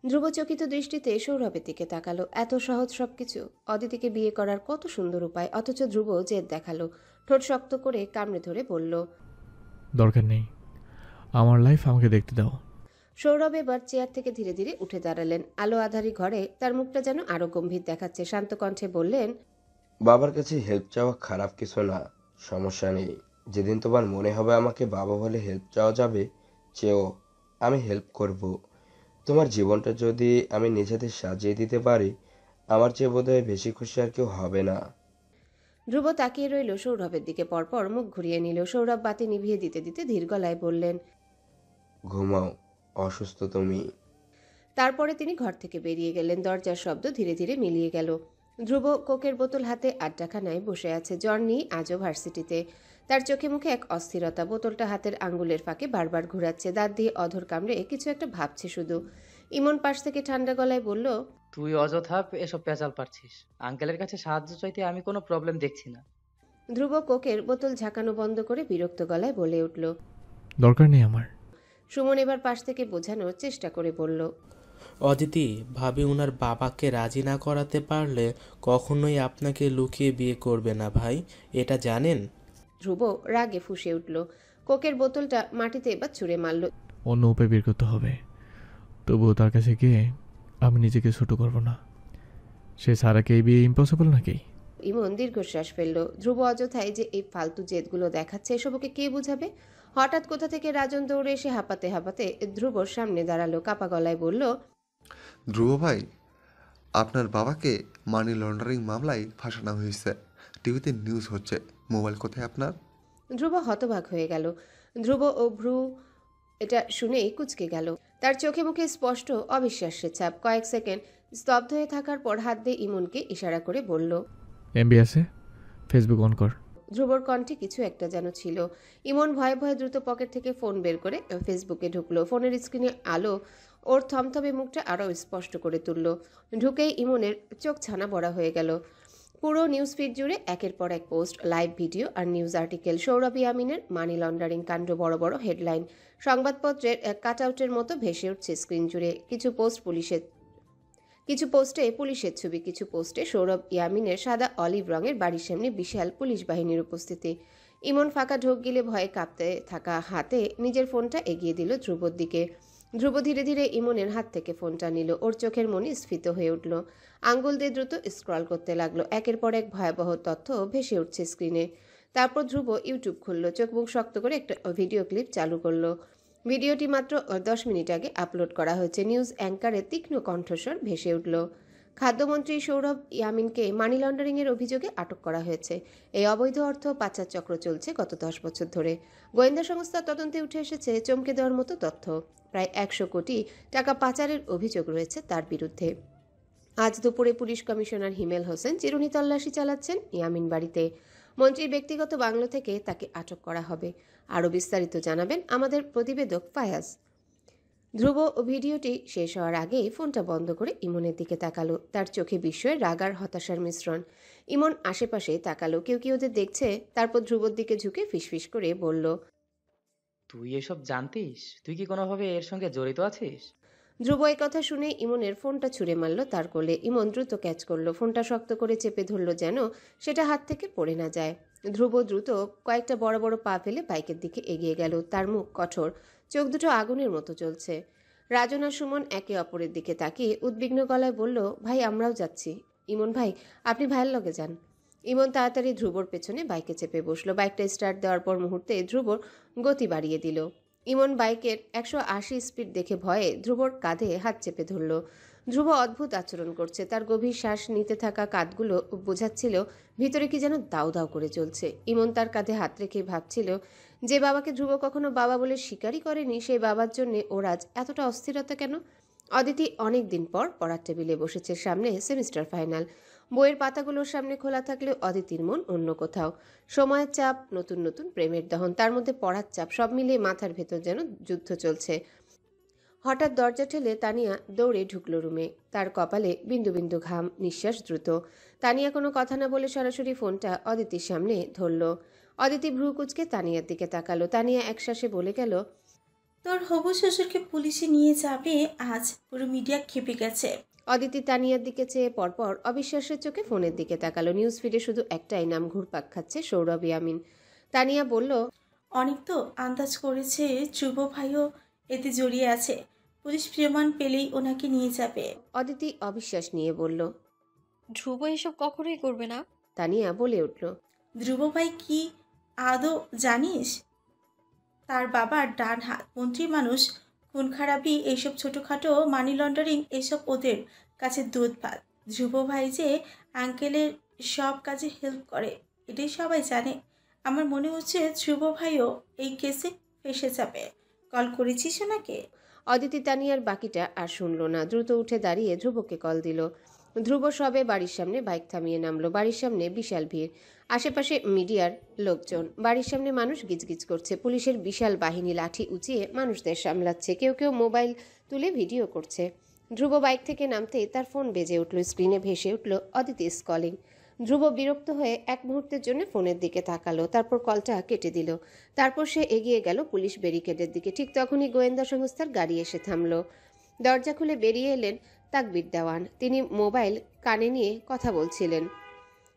ধ্রুব চকিত দৃষ্টিতে সৌরভের দিকে তাকালো। এত সহজ সবকিছু! অদিতিকে বিয়ে করার কত সুন্দর উপায়, অথচ ধ্রুব জেদ দেখালো। ঠোঁট শক্ত করে কামড়ে ধরে বলল, দরকার নেই, আমার লাইফ আমাকে দেখতে দাও। সৌরভ এবার চেয়ার থেকে ধীরে ধীরে উঠে দাঁড়ালেন। আলো আধারি ঘরে তার মুখটা যেন আরো গম্ভীর দেখাচ্ছে। শান্ত কণ্ঠে বললেন, বাবার কাছে হেল্প চাওয়া খারাপ কিছু না, সমস্যা নেই। যেদিন তোমার মনে হবে আমাকে বাবা বলে হেল্প চাওয়া যাবে, চেয়েও, আমি হেল্প করব। তোমার জীবনটা যদি আমি নিজেদের সাজিয়ে দিতে পারি, আমার চেয়ে বোধহয় বেশি খুশি আর কেউ হবে না। ধ্রুব তাকিয়ে রইল সৌরভের দিকে। পরপর মুখ ঘুরিয়ে নিল। সৌরভ বাতি নিভিয়ে দিতে দিতে ধীর গলায় বললেন, ঘুমাও, অসুস্থ তুমি। তারপরে তিনি ঘর থেকে বেরিয়ে গেলেন। দরজার শব্দ ধীরে ধীরে মিলিয়ে গেল। ধ্রুব কোকের বোতল হাতে আড্ডাখানায় বসে আছে। জ্বর নেই আজও ভার্সিটিতে। তার চোখে মুখে এক অস্থিরতা। বোতলটা হাতের আঙ্গুলের ফাঁকে বারবার ঘুরাচ্ছে। দাঁত দিয়ে অধর কামড়ে কিছু একটা ভাবছে শুধু। ইমন পাশ থেকে ঠান্ডা গলায় বলল, তুই অযথা এসব পেঁচাল পারছিস। আঙ্কেলের কাছে সাহায্য চাইতে আমি কোনো প্রবলেম দেখছি না। ধ্রুব কোকের বোতল ঝাঁকানো বন্ধ করে বিরক্ত গলায় বলে উঠল। দরকার নেই আমার। সুমন এবার পাশ থেকে বোঝানোর চেষ্টা করে বলল, অদিতি ভাবি ওনার বাবাকে রাজি না করাতে পারলে কখনোই আপনাকে লুকিয়ে বিয়ে করবে না ভাই, এটা জানেন? ধ্রুব রাগে ফুঁসে উঠল। কোকের বোতলটা মাটিতে এবার ছুঁড়ে মারল। অন্য উপায় বের করতে হবে। তবুও তার কাছে গিয়ে আমি নিজেকে ছোট করব না। সে সারাকে এই বিয়ে ইম্পসিবল নাকি? ইমন দীর্ঘশ্বাস ফেলল। ধ্রুব অযথায় যে এই ফালতু জেদগুলো দেখাচ্ছে, এসবকে কে বুঝাবে? হঠাৎ কোথা থেকে রাজন দৌড়ে এসে হাঁপাতে হাঁপাতে ধ্রুবর সামনে দাঁড়ালো। কাপা গলায় বলল, ধ্রুব ভাই, আপনার বাবাকে মানি লন্ডারিং মামলায় ফাঁসানো হয়েছে। টিভিতে নিউজ হচ্ছে। মোবাইল কোথায় আপনার? ধ্রুব হতবাক হয়ে গেল। ধ্রুব ও ভ্রু এটা শুনেই কুঁচকে গেল। তার চোখে মুখে স্পষ্ট অবিশ্বাসের ছাপ। কয়েক সেকেন্ড স্তব্ধ হয়ে থাকার পর হাত দিয়ে ইমনকে ইশারা করে বলল, এমবি আছে, ফেসবুক অন কর। ধ্রুবর কণ্ঠে কিছু একটা যেন ছিল। ইমন ভয়ে ভয়ে দ্রুত পকেট থেকে ফোন বের করে ফেসবুকে ঢুকলো। ফোনের স্ক্রিনে আলো ওর থমথমে মুখটা আরও স্পষ্ট করে তুলল। ঢুকেই ইমনের চোখ ছানা বড়া হয়ে গেল। পুরো নিউজ ফিড জুড়ে একের পর এক পোস্ট, লাইভ ভিডিও আর নিউজ আর্টিকেল। সৌরভ ইয়ামিনের মানি লন্ডারিং কাণ্ড বড় বড় হেডলাইন। সংবাদপত্রের কাটআউটের মতো ভেসে উঠছে স্ক্রিন জুড়ে। কিছু পোস্টে পুলিশের ছবি, কিছু পোস্টে সৌরভ ইয়ামিনের সাদা অলিভ রঙের বাড়ির সামনে বিশাল পুলিশ বাহিনীর উপস্থিতি। ইমন ফাঁকা ঢোক গিলে ভয়ে কাঁপতে থাকা হাতে নিজের ফোনটা এগিয়ে দিল ধ্রুবর দিকে। ধ্রুব ধীরে ধীরে ইমনের হাত থেকে ফোনটা নিল। ওর চোখের মনি স্ফীত হয়ে উঠল। আঙ্গুল দিয়ে দ্রুত স্ক্রল করতে লাগলো। একের পর এক ভয়াবহ তথ্য ভেসে উঠছে স্ক্রিনে। তারপর ধ্রুব ইউটিউব খুলল, চোখ মুখ শক্ত করে একটা ভিডিও ক্লিপ চালু করলো। ভিডিওটি মাত্র 10 মিনিট আগে আপলোড করা হয়েছে। নিউজ অ্যাঙ্কারের তীক্ষ্ণ কণ্ঠস্বর ভেসে উঠল। খাদ্যমন্ত্রী সৌরভ ইয়ামিনকে মানি লন্ডারিংয়ের অভিযোগে আটক করা হয়েছে। এই অবৈধ অর্থ পাচার চক্র চলছে গত 10 বছর ধরে। গোয়েন্দা সংস্থার তদন্তে উঠে এসেছে চমকে দেওয়ার মতো তথ্য। প্রায় 100 কোটি টাকা পাচারের অভিযোগ রয়েছে তার বিরুদ্ধে। আজ দুপুরে পুলিশ কমিশনার হিমেল হোসেন চিরুনি তল্লাশি চালাচ্ছেন ইয়ামিন বাড়িতে। মন্ত্রীর ব্যক্তিগত বাংলো থেকে তাকে আটক করা হবে। আরও বিস্তারিত জানাবেন আমাদের প্রতিবেদক ফায়াজ। ধ্রুব ভিডিওটি শেষ হওয়ার আগেই ফোনটা বন্ধ করে ইমনের দিকে তাকালো। তার চোখে বিস্ময়, রাগ আর হতাশার মিশ্রণ। ইমন আশেপাশে তাকালো, কেউ কি ওদের দেখছে? তারপর ধ্রুবর দিকে ঝুঁকে ফিসফিস করে বলল, তুই এসব জানতিস? তুই কি কোনোভাবে এর সঙ্গে জড়িত আছিস? ধ্রুব এই কথা শুনে ইমনের ফোনটা ছুঁড়ে মারল তার কোলে। ইমন দ্রুত ক্যাচ করলো, ফোনটা শক্ত করে চেপে ধরল যেন সেটা হাত থেকে পড়ে না যায়। ধ্রুব দ্রুত কয়েকটা বড় বড় পা ফেলে বাইকের দিকে এগিয়ে গেল। তার মুখ কঠোর, চোখ দুটো আগুনের মতো জ্বলছে। রাজন আর সুমন একে অপরের দিকে তাকিয়ে উদ্বিগ্ন গলায় বলল, ভাই আমরাও যাচ্ছি। ইমন ভাই, আপনি ভাইয়ের লগে যান। ইমন তাড়াতাড়ি ধ্রুবর পেছনে বাইকে চেপে বসলো। বাইকটা স্টার্ট দেওয়ার পর মুহূর্তে ধ্রুবর গতি বাড়িয়ে দিল। ইমন বাইকের 180 স্পিড দেখে ভয়ে ধ্রুবর কাঁধে হাত চেপে ধরল। ধ্রুব অদ্ভুত আচরণ করছে। তার গভীর শ্বাস নিতে থাকা কাঁধগুলো বোঝাচ্ছিল ভিতরে কি যেন দাউ দাউ করে চলছে। ইমন তার কাঁধে হাত রেখে ভাবছিল, যে বাবাকে ধ্রুব কখনো বাবা বলে স্বীকারই করেনি, সেই বাবার জন্য ওর আজ এতটা অস্থিরতা কেন? অদিতি অনেক দিন পর পড়ার টেবিলে বসেছে। সামনে সেমিস্টার ফাইনাল। বইয়ের পাতাগুলোর সামনে খোলা থাকলেও অদিতির মন অন্য কোথাও। সময়ের চাপ, নতুন নতুন প্রেমের দহন, তার মধ্যে পড়ার চাপ, সব মিলিয়ে মাথার ভেতর যেন যুদ্ধ চলছে। হঠাৎ দরজা ঠেলে তানিয়া দৌড়ে ঢুকল রুমে। তার কপালে বিন্দু বিন্দু ঘাম, নিঃশ্বাস দ্রুত। তানিয়া কোনো কথা না বলে সরাসরি ফোনটা অদিতির সামনে ধরল। অদিতি ভ্রু কুচকে তানিয়ার দিকে তাকালো। তানিয়া একশ্বাসে বলে গেল, তোর হবু শ্বশুরকে পুলিশে নিয়ে যাবে আজ। পুরো মিডিয়া খেপে গেছে। অদিতি তানিয়ার দিকে চেয়ে পরপর অবিশ্বাসের চোখে ফোনের দিকে তাকালো। নিউজ ফিডে শুধু একটাই নাম ঘুরপাক খাচ্ছে, সৌরভ ইয়ামিন। তানিয়া বলল, অনেক তো আন্দাজ করেছে ধ্রুব ভাইও এতে জড়িয়ে আছে। পুলিশ প্রমাণ পেলেই ওনাকে নিয়ে যাবে। অদিতি অবিশ্বাস নিয়ে বলল, ধ্রুব এসব কখনোই করবে না। তানিয়া বলে উঠল, ধ্রুব ভাই কি আদৌ জানিস? তার বাবার ডান হাত। মন্ত্রী মানুষ, খুন খারাপি, এইসব ছোটোখাটো মানি লন্ডারিং, এসব ওদের কাছে দুধ ভাত। ধ্রুব ভাই যে আঙ্কেলের সব কাজে হেল্প করে এটাই সবাই জানে। আমার মনে হচ্ছে ধ্রুব ভাইও এই কেসে ফেসে যাবে। কল করেছিস ওনাকে? অদিতি তানিয়ার বাকিটা আর শুনল না। দ্রুত উঠে দাঁড়িয়ে ধ্রুবকে কল দিল। ধ্রুব সবে বাড়ির সামনে বাইক থামিয়ে নামলো। বাড়ির সামনে বিশাল ভিড়, আশেপাশে মিডিয়ার লোকজন। বাড়ির সামনে মানুষ গিজগিজ করছে। পুলিশের বিশাল বাহিনী লাঠি উঁচিয়ে মানুষদের সামলাচ্ছে। কেউ কেউ মোবাইল তুলে ভিডিও করছে। ধ্রুব বাইক থেকে নামতে তার ফোন বেজে উঠল। স্ক্রিনে ভেসে উঠল অদিতিস কলিং। ধ্রুব বিরক্ত হয়ে এক মুহূর্তের জন্য ফোনের দিকে তাকালো, তারপর কলটা কেটে দিল। তারপর সে এগিয়ে গেল পুলিশ ব্যারিকেডের দিকে। ঠিক তখনই গোয়েন্দা সংস্থার গাড়ি এসে থামল। দরজা খুলে বেরিয়ে এলেন তাকবির দেওয়ান। তিনি মোবাইল কানে নিয়ে কথা বলছিলেন।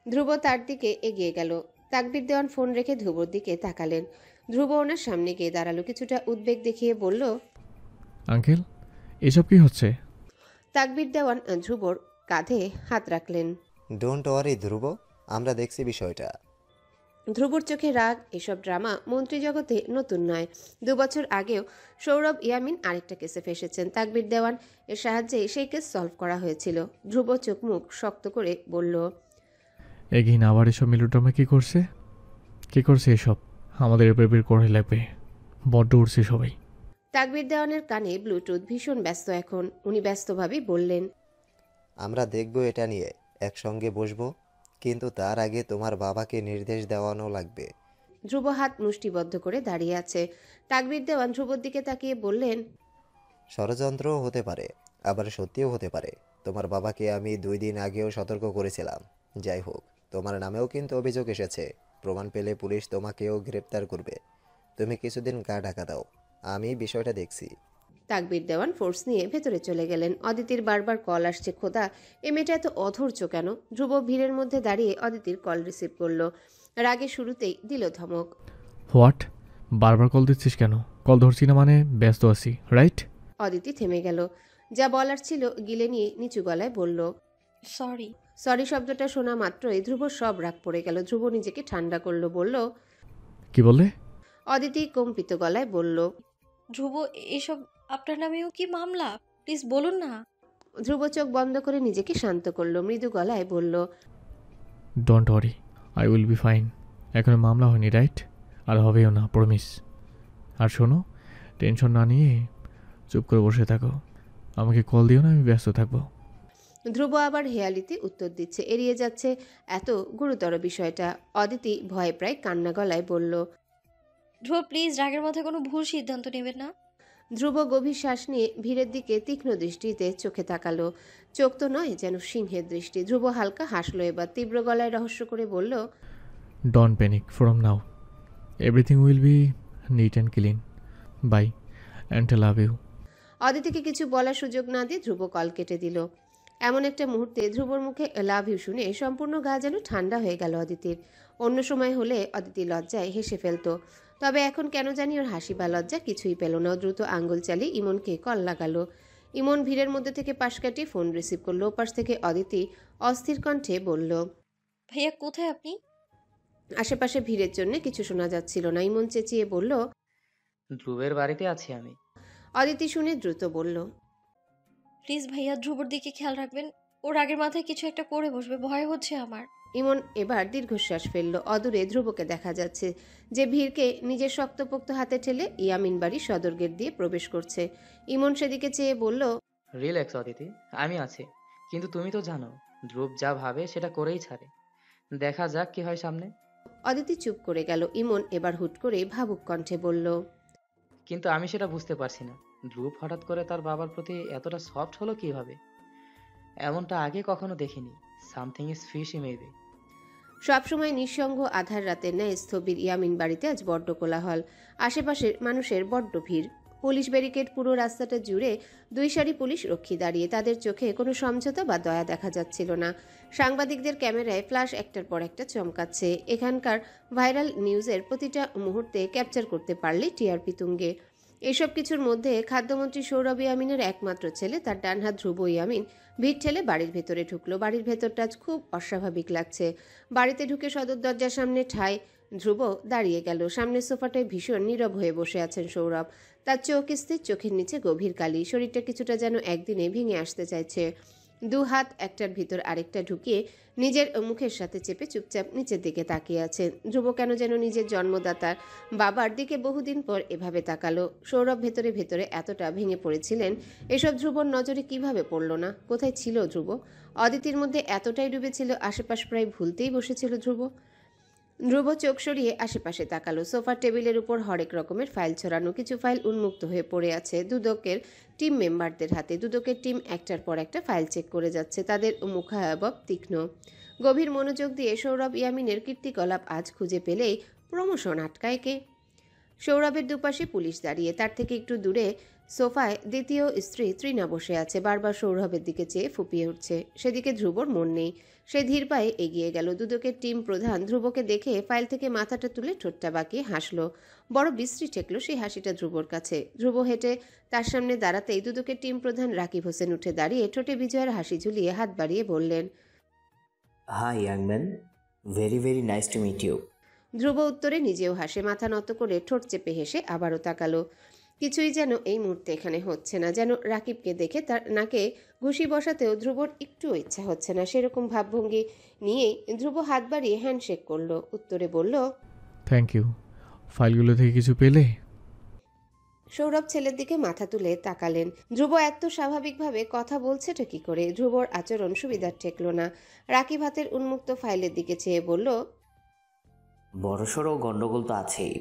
ধ্রুব তার দিকে এগিয়ে গেল। তাকবির দেওয়ান ফোন রেখে ধ্রুবর দিকে তাকালেন। ধ্রুব ওনার সামনে গিয়ে দাঁড়ালো, কিছুটা উদ্বেগ দেখিয়ে বলল, আঙ্কেল, এসব কি হচ্ছে? তাকবির দেওয়ান ধ্রুবর কাঁধে হাত রাখলেন। ডোন্ট ওয়ারি ধ্রুব, আমরা দেখছি বিষয়টা। ধ্রুবর চোখে রাগ। এসব ড্রামা মন্ত্রী জগতে নতুন নয়। 2 বছর আগেও সৌরভ ইয়ামিন আরেকটা কেসে ফেসেছেন। তাকবির দেওয়ান এর সাহায্যে সেই কেস সলভ করা হয়েছিল। ধ্রুব চোখ মুখ শক্ত করে বলল, এগিন আবার এসব মিলোড্রামা কি করছে? কি করছে এসব? আমাদের বের করে লাগবে, বড্ড উঠছে সবাই। তাকবির দেওয়ানের কানে ব্লুটুথ, ভীষণ ব্যস্ত এখন। উনি ব্যস্তভাবেই বললেন, আমরা দেখব এটা নিয়ে, একসঙ্গে বসবো, কিন্তু তার আগে তোমার বাবাকে নির্দেশ দেওয়ানো লাগবে। ধ্রুব হাত মুষ্টিবদ্ধ করে দাঁড়িয়ে আছে। তাকবির দেওয়ান ধ্রুবর দিকে তাকিয়ে বললেন, ষড়যন্ত্রও হতে পারে, আবার সত্যিও হতে পারে। তোমার বাবাকে আমি 2 দিন আগেও সতর্ক করেছিলাম। যাই হোক, তোমার নামেও কিন্তু অভিযোগ এসেছে। প্রমাণ পেলে পুলিশ তোমাকেও গ্রেপ্তার করবে। তুমি কিছুদিন গা ঢাকা দাও, আমি বিষয়টা দেখছি। তাকবির দেওয়ান ফোর্স নিয়ে ভেতরে চলে গেলেন। অদিতির বারবার কল আসছে। খোদা, এ মেয়েটা এত অধৈর্য কেন? ধ্রুব ভিড়ের মধ্যে দাঁড়িয়ে অদিতির কল রিসিভ করলো। রাগে শুরুতেই দিল ধমক। হোয়াট? বারবার কল দিচ্ছিস কেন? কল ধরছি না মানে ব্যস্ত আছি, রাইট? অদিতি থেমে গেল। যা বলার ছিল গিলে নিয়ে নিচু গলায় বলল, সরি। সরি শব্দটা শোনা মাত্রই ধ্রুব সব রাগ পড়ে গেল। ধ্রুব নিজেকে ঠান্ডা করলো, বলল, কি বললে? অদিতি কম্পিত গলায় বলল, ধ্রুব, এসব আপনার নামেও কি মামলা? প্লিজ বলুন না। ধ্রুব চোখ বন্ধ করে নিজেকে শান্ত করলো, মৃদু গলায় বলল, don't worry, I will be fine. এখনো মামলা হয়নি, রাইট? আর হবেও না, প্রমিস। আর শোনো, টেনশন না নিয়ে চুপ করে বসে থাকো। আমাকে কল দিও না, আমি ব্যস্ত থাকবো। ধ্রুব আবার হেয়ালিতে উত্তর দিচ্ছে, এড়িয়ে যাচ্ছে এত গুরুতর বিষয়টা। অদিতি ভয়ে প্রায় কান্না গলায় বলল, ধ্রুব প্লিজ, রাগের মাথায় কোনো ভুল সিদ্ধান্ত নেবেন না। ধ্রুব গভীর শ্বাস নিয়ে ভীরের দিকে তীক্ষ্ণ দৃষ্টিতে চোখে তাকালো। চোখ তো নয়, যেন সিংহের দৃষ্টি। ধ্রুব হালকা হাসলো, এবার তীব্র গলায় রহস্য করে বলল, don't panic from now, everything will be neat and clean. Bye and love you. অদিতিকে কিছু বলার সুযোগ না দিয়ে ধ্রুব কল কেটে দিল। এমন একটা মুহূর্তে ধ্রুবর মুখে লাভ ইউ শুনে সম্পূর্ণ গা যেন ঠান্ডা হয়ে গেল অদিতির। অন্য সময় হলে অদিতি লজ্জায় হেসে ফেলতো, তবে এখন কেন জানি ওর হাসি বা লজ্জা কিছুই পেল না। দ্রুত আঙ্গুল চালিয়ে ইমনকে কল লাগালো। ইমন ভিড়ের মধ্যে থেকে পাশ কাটিয়ে ফোন রিসিভ করলো। ওপাশ থেকে অদিতি অস্থির কণ্ঠে বলল, ভাইয়া কোথায় আপনি? আশেপাশে ভিড়ের জন্য কিছু শোনা যাচ্ছিল না। ইমন চেঁচিয়ে বলল, ধ্রুবের বাড়িতে আছি আমি। অদিতি শুনে দ্রুত বলল, প্লিজ ভাইয়া, ধ্রুবর দিকে খেয়াল রাখবেন। ওর আগের মাথায় কিছু একটা করে বসবে, ভয় হচ্ছে আমার। ইমন এবার দীর্ঘশ্বাস ফেলল। অদূরে ধ্রুবকে দেখা যাচ্ছে, যে ভিড়কে নিজের শক্তপোক্ত হাতে ঠেলে ইয়ামিন বাড়ির সদর গেট দিয়ে প্রবেশ করছে। ইমন সেদিকে চেয়ে বলল, রিল্যাক্স অদিতি, আমি আছি। কিন্তু তুমি তো জানো ধ্রুব যা ভাবে সেটা করেই ছাড়ে। দেখা যাক কি হয় সামনে। অদিতি চুপ করে গেল। ইমন এবার হুট করে ভাবুক কণ্ঠে বলল, কিন্তু আমি সেটা বুঝতে পারছি না, ধ্রুব হঠাৎ করে তার বাবার প্রতি এতটা সফট হলো কিভাবে? এমনটা আগে কখনো দেখিনি। Something is fishy maybe. সবসময় নিঃসঙ্গ আধার রাতের ন্যায় স্থবির ইয়ামিন বাড়িতে আজ বড্ড কোলাহল। আশেপাশের মানুষের বড্ড ভিড়। পুলিশ ব্যারিকেড পুরো রাস্তাটা জুড়ে 2 সারি পুলিশ রক্ষী দাঁড়িয়ে। তাদের চোখে কোনো সমঝোতা বা দয়া দেখা যাচ্ছিল না। সাংবাদিকদের ক্যামেরায় ফ্ল্যাশ একটার পর একটা চমকাচ্ছে। এখানকার ভাইরাল নিউজের প্রতিটা মুহূর্তে ক্যাপচার করতে পারলে টিআরপি তুঙ্গে। এসব কিছুর মধ্যে খাদ্যমন্ত্রী সৌরভ ইয়ামিনের একমাত্র ছেলে, তার ডানহাত ধ্রুব ইয়ামিন ভিড় ঠেলে বাড়ির ভেতরে ঢুকলো। বাড়ির ভেতরটা খুব অস্বাভাবিক লাগছে। বাড়িতে ঢুকে সদর দরজার সামনে ঠায় ধ্রুব দাঁড়িয়ে গেল। সামনের সোফাটায় ভীষণ নীরব হয়ে বসে আছেন সৌরভ। তার চোখ স্থির, চোখের নিচে গভীর কালি। শরীরটা কিছুটা যেন একদিনে ভেঙে আসতে চাইছে। 2 হাত একটার ভিতর আরেকটা ঢুকিয়ে নিজের মুখের সাথে চেপে চুপচাপ নিচের দিকে তাকিয়ে আছে। ধ্রুব কেন যেন নিজের জন্মদাতার বাবার দিকে বহুদিন পর এভাবে তাকালো। সৌরভ ভেতরে ভেতরে এতটা ভেঙে পড়েছিলেন, এসব ধ্রুবর নজরে কিভাবে পড়ল না? কোথায় ছিল ধ্রুব? অদিতির মধ্যে এতটাই ডুবেছিল, আশেপাশ প্রায় ভুলতেই বসেছিল ধ্রুব। ধ্রুব চোখ সরিয়ে আশেপাশে তাকালো। সোফার টেবিলের উপর হরেক রকমের ফাইল ছড়ানো। কিছু ফাইল উন্মুক্ত হয়ে পড়ে আছে দুদকের টিম মেম্বারদের হাতে। দুদকের টিম একটার পর একটা ফাইল চেক করে যাচ্ছে। তাদের মুখাবয়ব তীক্ষ্ণ। গভীর মনোযোগ দিয়ে সৌরভ ইয়ামিনের কীর্তিকলাপ আজ খুঁজে পেলেই প্রমোশন আটকায় কে? সৌরভের দুপাশে পুলিশ দাঁড়িয়ে। তার থেকে একটু দূরে সোফায় দ্বিতীয় স্ত্রী তৃণা বসে আছে। বারবার সৌরভের দিকে চেয়ে ফুপিয়ে উঠছে। সেদিকে ধ্রুবর মন নেই। সে ধীর পায়ে এগিয়ে গেল। দুদকের টিম প্রধান ধ্রুবকে দেখে ফাইল থেকে মাথাটা তুলে ঠোঁটটা বাঁকিয়ে হাসলো। বড় বিশ্রী ঠেকলো সেই হাসিটা ধ্রুবর কাছে। ধ্রুব হেঁটে তার সামনে দাঁড়াতেই দুদকের টিম প্রধান রাকিব হোসেন উঠে দাঁড়িয়ে ঠোঁটে বিজয়ের হাসি ঝুলিয়ে হাত বাড়িয়ে বললেন, hi young man, very very nice to meet you. Dhruv উত্তরে নিজেও হাসে। মাথা নত করে ঠোঁট চেপে হেসে আবারও তাকালো। কিছুই যেন এই মুহূর্তে এখানে হচ্ছে না। যেন রাকিবকে দেখে তার নাকে ঘুষি বসাতেও ধ্রুবর একটুও ইচ্ছা হচ্ছে না। সেরকম ভাবভঙ্গি নিয়েই ধ্রুব হাত বাড়িয়ে হ্যান্ডশেক করলো। উত্তরে বলল, থ্যাংক ইউ। ফাইলগুলো থেকে কিছু পেলে? সৌরভ ছেলের দিকে মাথা তুলে তাকালেন। ধ্রুব এত স্বাভাবিকভাবে কথা বলছেটা কি করে? ধ্রুবর আচরণ সুবিধার ঠেকল না। রাকিব হাতের উন্মুক্ত ফাইলের দিকে চেয়ে বলল, বড়সড় গন্ডগোল তো আছেই।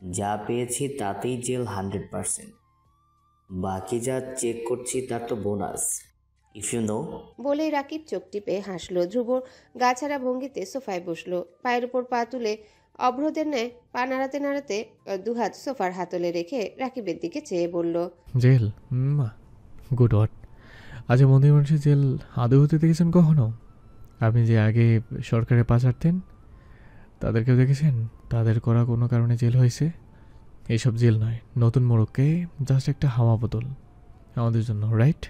যা পেয়েছি তাতেই জেল 100%। বাকি যা চেক করছি তার তো বোনাস, ইফ ইউ নো। বলেই রাকিব চোখ টিপে হাসলো। ধ্রুব গা ছাড়া ভঙ্গিতে সোফায় বসলো। পায়ের উপর পা তুলে অবরোধের ন্যায় পা নাড়াতে নাড়াতে 2 হাত সোফার হাতলে রেখে রাকিবের দিকে চেয়ে বলল, জেল? Good word. আচ্ছা, মন্দির মানুষের জেল আদৌ হতে দেখেছেন কখনো? আপনি যে আগে সরকারের পা ছাড়তেন তাদেরকেও দেখেছেন? তাদের করা কোনো কারণে জেল হয়েছে? এইসব জেল নয়, নতুন মোড়কে জাস্ট একটা হাওয়া বদল আমাদের জন্য, রাইট?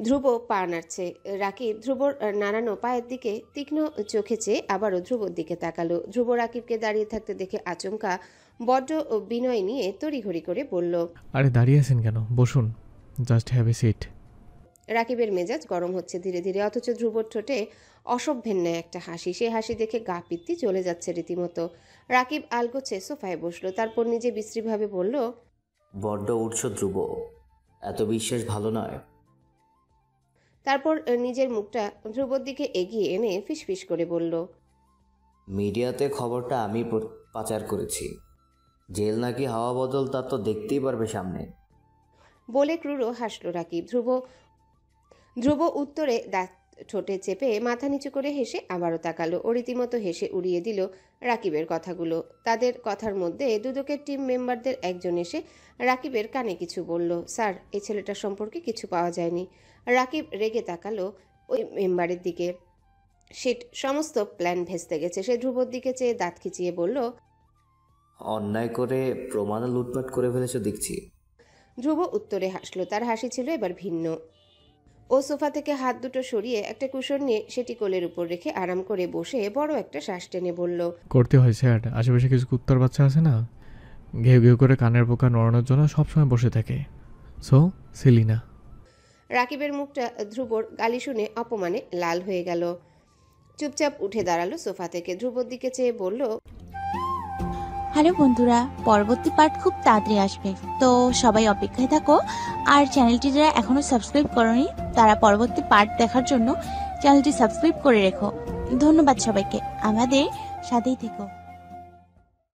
ধ্রুব পা নাড়ছে। রাকিব ধ্রুবর নাড়ানো পায়ের দিকে তীক্ষ্ণ চোখে চেয়ে আবারও ধ্রুবর দিকে তাকালো। ধ্রুব রাকিবকে দাঁড়িয়ে থাকতে দেখে আচমকা বড্ড বিনয় নিয়ে তড়িঘড়ি করে বলল, আরে দাঁড়িয়ে আছেন কেন, বসুন, জাস্ট হ্যাভ এ সিট। রাকিবের মেজাজ গরম হচ্ছে ধীরে ধীরে, অথচ ধ্রুবর ঠোঁটে অসভ্যের ন্যায় একটা হাসি। সে হাসি দেখে গা পিত্তি চলে যাচ্ছে রীতিমতো। রাকিব আলগোছে সোফায় বসলো, তারপর নিজে বিশ্রীভাবে বলল, বড্ড উঠছ ধ্রুব, এত বিশ্বাস ভালো নয়। তারপর নিজের মুখটা ধ্রুবর দিকে এগিয়ে এনে ফিসফিস করে বলল, মিডিয়াতে খবরটা আমি পাচার করেছি। জেল নাকি হাওয়া বদল তা তো দেখতেই পারবে সামনে। বলে ক্রুরো হাসল রাকিব। ধ্রুব উত্তরে দাঁত ঠোঁটে চেপে মাথা নিচু করে হেসে আবারও তাকালো। ও রীতিমতো হেসে উড়িয়ে দিল রাকিবের কথাগুলো। তাদের কথার মধ্যে দুদকের টিম মেম্বারদের একজন এসে রাকিবের কানে কিছু বলল। স্যার, এই ছেলেটার সম্পর্কে কিছু পাওয়া যায়নি। রাকিব রেগে তাকালো ওই মেম্বারের দিকে। শিট, সমস্ত প্ল্যান ভেস্তে গেছে। সে ধ্রুবর দিকে চেয়ে দাঁত খিচিয়ে বলল, অন্যায় করে প্রমাণও লুটপাট করে ফেলেছো দেখছি। ধ্রুব উত্তরে হাসল। তার হাসি ছিল এবার ভিন্ন। ও সোফা থেকে হাত দুটো সরিয়ে একটা কুশন নিয়ে সেটি কোলের উপর রেখে আরাম করে বসে বড় একটা শ্বাস টেনে বলল, করতে হয় স্যার, আশেপাশে কিছু কুত্তার বাচ্চা আছে না, ঘেউ ঘেউ করে কানের পোকা নড়ানোর জন্য সবসময় বসে থাকে। সো সিলিনা। রাকিবের মুখটা ধ্রুবর গালি শুনে অপমানে লাল হয়ে গেল। চুপচাপ উঠে দাঁড়ালো সোফা থেকে, ধ্রুবর দিকে চেয়ে বলল, হ্যালো বন্ধুরা, পরবর্তী পার্ট খুব তাড়াতাড়ি আসবে, তো সবাই অপেক্ষায় থাকো। আর চ্যানেলটি যারা এখনো সাবস্ক্রাইব করোনি তারা পরবর্তী পার্ট দেখার জন্য চ্যানেলটি সাবস্ক্রাইব করে রেখো। ধন্যবাদ সবাইকে, আমাদের সাথেই থেকো।